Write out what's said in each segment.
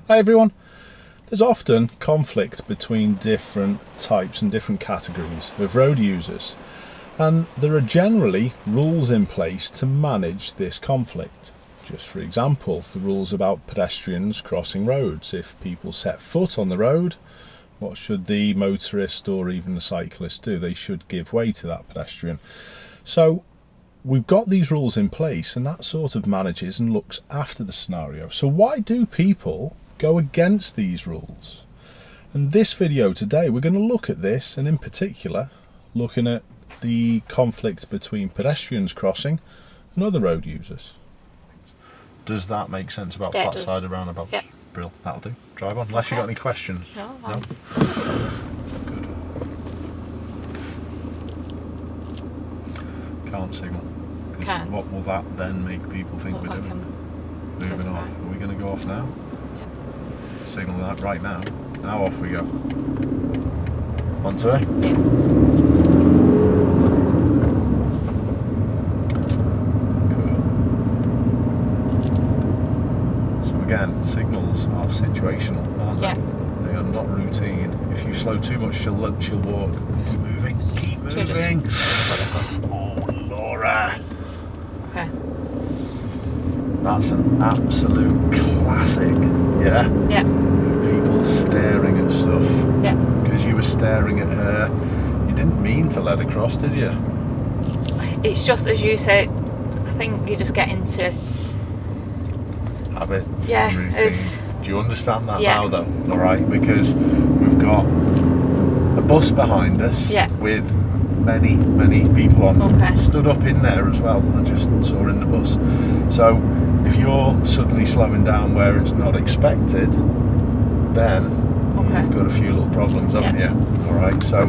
Hi everyone. There's often conflict between different types and different categories of road users, and there are generally rules in place to manage this conflict. Just for example, the rules about pedestrians crossing roads. If people set foot on the road, what should the motorist or even the cyclist do? They should give way to that pedestrian. So we've got these rules in place, and that sort of manages and looks after the scenario. So why do people go against these rules? In this video today, we're going to look at this, and in particular looking at the conflict between pedestrians crossing and other road users. Does that make sense about Yeah, flat-sided roundabouts? Yeah. Brill, that'll do. Drive on, unless you've got any questions. No. Good. Can't signal. Can. What will that then make people think we're doing? Moving off. Are we going to go off now? Yeah. Signal that right now. Now off we go. Onto it? Yeah. Cool. So again, signals are situational, aren't they? Yeah. They are not routine. If you slow too much, she'll walk. Keep moving. Keep moving. Oh, Laura. Okay. That's an absolute classic. Yeah? Yeah. People staring at stuff. Yeah. Because you were staring at her. You didn't mean to let her cross, did you? It's just as you say. I think you just get into Habits Yeah, and routines. Do you understand that Yeah. now though? Alright, because we've got a bus behind us Yeah. with many people on. Okay. Stood up in there as well. I just saw in the bus. So if you're suddenly slowing down where it's not expected, then Okay. you've got a few little problems, haven't Yeah. you? Alright, so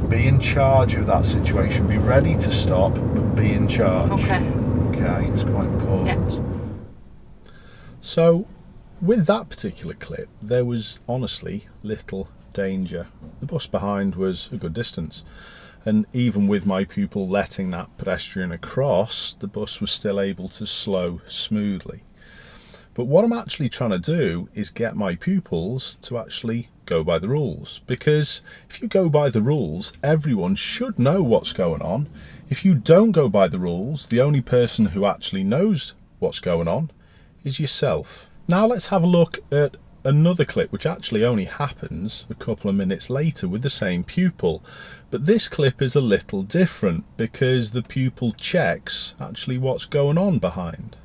be in charge of that situation. Be ready to stop, but be in charge. Okay. Okay, it's quite important. Yeah. So, with that particular clip, there was honestly little danger. The bus behind was a good distance, and even with my pupil letting that pedestrian across, the bus was still able to slow smoothly. But what I'm actually trying to do is get my pupils to actually go by the rules, because if you go by the rules, everyone should know what's going on. If you don't go by the rules, the only person who actually knows what's going on is yourself. Now let's have a look at another clip which actually only happens a couple of minutes later with the same pupil, but this clip is a little different because the pupil checks actually what's going on behind.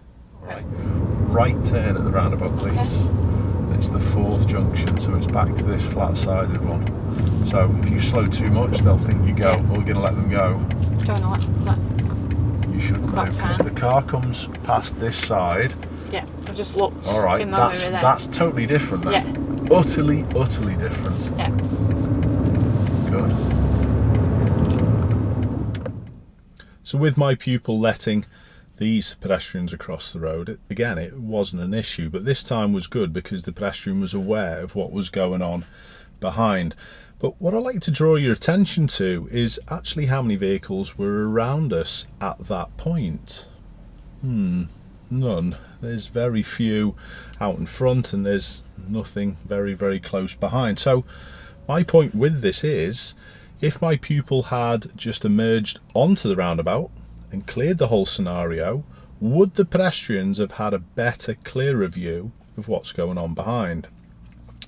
Right turn at the roundabout, please. Okay. It's the fourth junction, so it's back to this flat-sided one. So if you slow too much, they'll think you go, Yeah. or you're going to let them go. Don't know what. You shouldn't do, That's because fine. the car comes past this side. Yeah. I just looked. All right, in my mirror there. that's totally different then. Yeah. Utterly different. Yeah. Good. So with my pupil letting these pedestrians across the road, it wasn't an issue, but this time was good because the pedestrian was aware of what was going on behind. But what I'd like to draw your attention to is actually how many vehicles were around us at that point. None. There's very few out in front, and there's nothing very close behind. So my point with this is, if my pupil had just emerged onto the roundabout and cleared the whole scenario, would the pedestrians have had a better, clearer view of what's going on behind?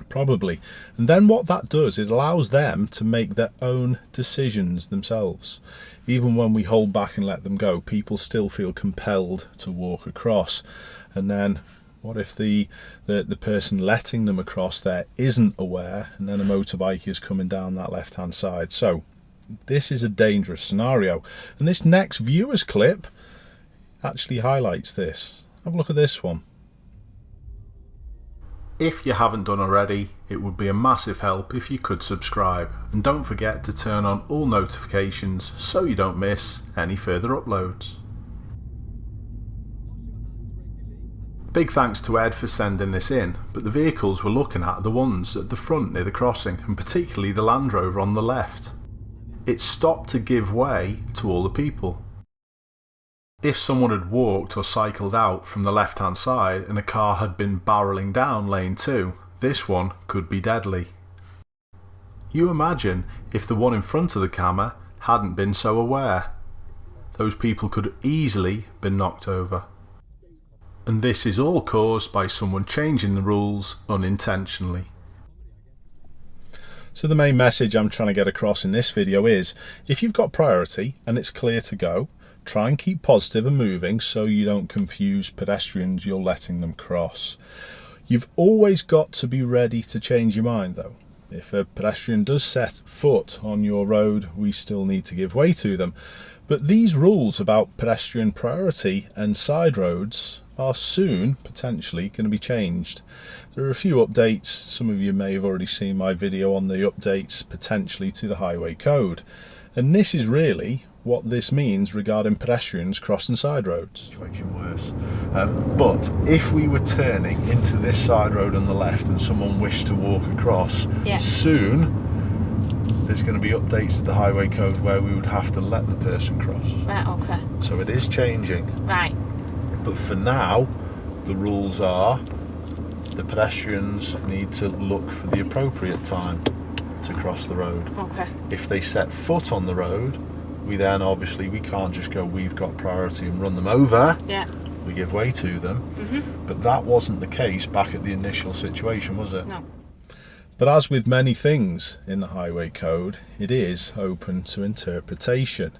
Probably. And then what that does, it allows them to make their own decisions themselves. Even when we hold back and let them go, people still feel compelled to walk across. And then what if the person letting them across there isn't aware, and then a motorbike is coming down that left hand side? So this is a dangerous scenario, and this next viewer's clip actually highlights this. Have a look at this one. If you haven't done already, it would be a massive help if you could subscribe, and don't forget to turn on all notifications so you don't miss any further uploads. Big thanks to Ed for sending this in, but the vehicles we're looking at are the ones at the front near the crossing, and particularly the Land Rover on the left. It stopped to give way to all the people. If someone had walked or cycled out from the left-hand side and a car had been barrelling down lane 2, this one could be deadly. You imagine if the one in front of the camera hadn't been so aware. Those people could easily been knocked over. And this is all caused by someone changing the rules unintentionally. So the main message I'm trying to get across in this video is, if you've got priority and it's clear to go, try and keep positive and moving so you don't confuse pedestrians you're letting them cross. You've always got to be ready to change your mind though. If a pedestrian does set foot on your road, we still need to give way to them. But these rules about pedestrian priority and side roads are soon potentially going to be changed. There are a few updates. Some of you may have already seen my video on the updates potentially to the highway code. And this is really what this means regarding pedestrians crossing side roads. Situation worse. But if we were turning into this side road on the left and someone wished to walk across, soon there's going to be updates to the highway code where we would have to let the person cross. Right, okay. So it is changing. Right. But for now, the rules are the pedestrians need to look for the appropriate time to cross the road. Okay. If they set foot on the road, we can't just go, we've got priority and run them over. Yeah. We give way to them. But that wasn't the case back at the initial situation, was it? No. But as with many things in the highway code, it is open to interpretation.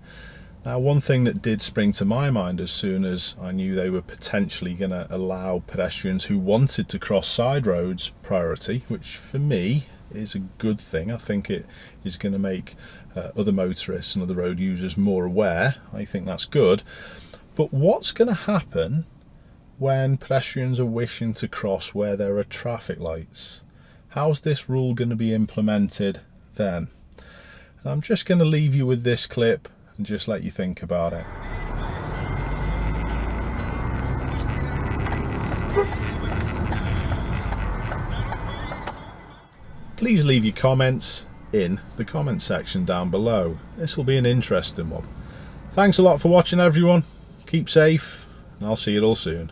Now, one thing that did spring to my mind as soon as I knew they were potentially going to allow pedestrians who wanted to cross side roads priority, which for me is a good thing. I think it is going to make other motorists and other road users more aware. I think that's good. But what's going to happen when pedestrians are wishing to cross where there are traffic lights? How's this rule going to be implemented then? And I'm just going to leave you with this clip and just let you think about it. Please leave your comments in the comment section down below. This will be an interesting one. Thanks a lot for watching everyone. Keep safe and I'll see you all soon.